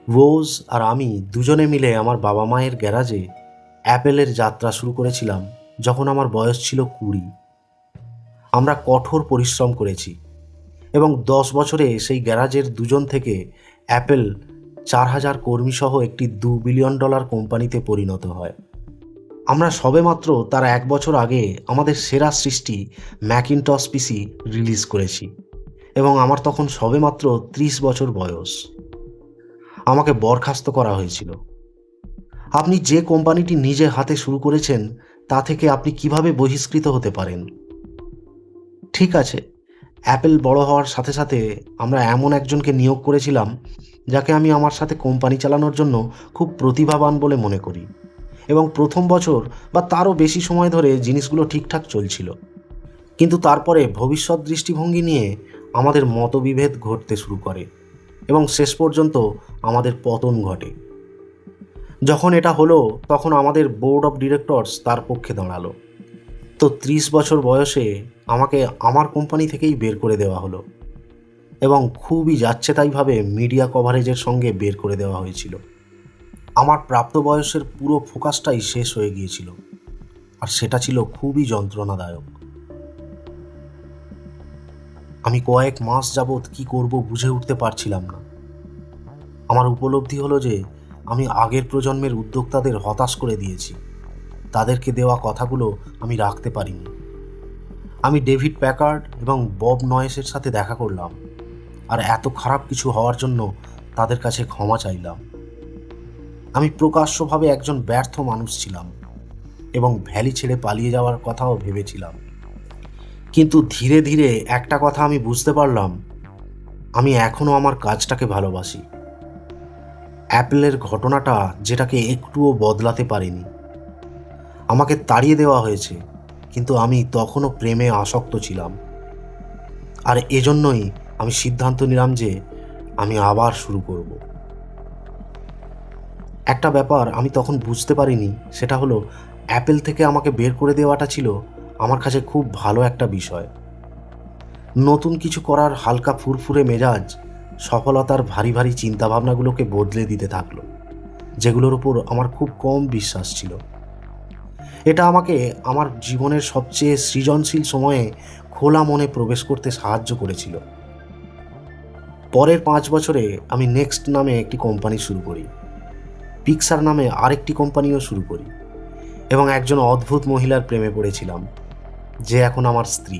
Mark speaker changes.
Speaker 1: রোজ আর আমি দুজনে মিলে আমার বাবা মায়ের গ্যারাজে অ্যাপেলের যাত্রা শুরু করেছিলাম যখন আমার বয়স ছিল 20। আমরা কঠোর পরিশ্রম করেছি এবং 10 বছরে সেই গ্যারাজের দুজন থেকে অ্যাপেল 4,000 কর্মীসহ একটি $2 বিলিয়ন কোম্পানিতে পরিণত হয়। আমরা সবেমাত্র তার 1 বছর আগে আমাদের সেরা সৃষ্টি ম্যাকিনটশ পিসি রিলিজ করেছি এবং আমার তখন সবেমাত্র 30 বছর বয়স। আমাকে বরখাস্ত করা হয়েছিল। আপনি যে কোম্পানিটি নিজে হাতে শুরু করেছেন তা থেকে আপনি কিভাবে বহিষ্কৃত হতে পারেন? ঠিক আছে, অ্যাপেল বড় হওয়ার সাথে সাথে আমরা এমন একজনকে নিয়োগ করেছিলাম যাকে আমি আমার সাথে কোম্পানি চালানোর জন্য খুব প্রতিভাবান বলে মনে করি, এবং প্রথম বছর বা তারও বেশি সময় ধরে জিনিসগুলো ঠিকঠাক চলছিল। কিন্তু তারপরে ভবিষ্যৎ দৃষ্টিভঙ্গি নিয়ে আমাদের মতবিভেদ ঘটতে শুরু করে এবং শেষ পর্যন্ত আমাদের পতন ঘটে। যখন এটা হলো তখন আমাদের বোর্ড অফ ডিরেক্টরস তার পক্ষে দাঁড়ালো। তো 30 বছর বয়সে আমাকে আমার কোম্পানি থেকেই বের করে দেওয়া হলো এবং খুবই যাচ্ছেতাইভাবে মিডিয়া কভারেজের সঙ্গে বের করে দেওয়া হয়েছিল। আমার প্রাপ্তবয়সের পুরো ফোকাসটাই শেষ হয়ে গিয়েছিল, আর সেটা ছিল খুবই যন্ত্রণাদায়ক। আমি কয়েক মাস যাবৎ কি করব বুঝে উঠতে পারছিলাম না। আমার উপলব্ধি হলো যে আমি আগের প্রজন্মের উদ্যোক্তাদের হতাশ করে দিয়েছি। তাদেরকে দেওয়া কথাগুলো আমি রাখতে পারিনি। আমি ডেভিড প্যাকার্ড এবং বব নয়েসের সাথে দেখা করলাম, আর এত খারাপ কিছু হওয়ার জন্য তাদের কাছে ক্ষমা চাইলাম। আমি প্রকাশ্যভাবে একজন ব্যর্থ মানুষ ছিলাম এবং ভ্যালি ছেড়ে পালিয়ে যাওয়ার কথাও ভেবেছিলাম। কিন্তু ধীরে ধীরে একটা কথা আমি বুঝতে পারলাম, আমি এখনও আমার কাজটাকে ভালোবাসি। অ্যাপেলের ঘটনাটা যেটাকে একটুও বদলাতে পারেনি। আমাকে তাড়িয়ে দেওয়া হয়েছে, কিন্তু আমি তখনও প্রেমে আসক্ত ছিলাম। আর এজন্যই আমি সিদ্ধান্ত নিলাম যে আমি আবার শুরু করব। একটা ব্যাপার আমি তখন বুঝতে পারিনি, সেটা হলো অ্যাপেল থেকে আমাকে বের করে দেওয়াটা ছিল আমার কাছে খুব ভালো একটা বিষয়। নতুন কিছু করার হালকা ফুরফুরে মেজাজ সফলতার ভারী ভারী চিন্তাভাবনাগুলোকে বদলে দিতে থাকলো, যেগুলোর উপর আমার খুব কম বিশ্বাস ছিল। এটা আমাকে আমার জীবনের সবচেয়ে সৃজনশীল সময়ে খোলা মনে প্রবেশ করতে সাহায্য করেছিল। পরের 5 বছরে আমি নেক্সট নামে একটি কোম্পানি শুরু করি, পিক্সার নামে আরেকটি কোম্পানিও শুরু করি এবং একজন অদ্ভুত মহিলার প্রেমে পড়েছিলাম, যে এখন আমার স্ত্রী।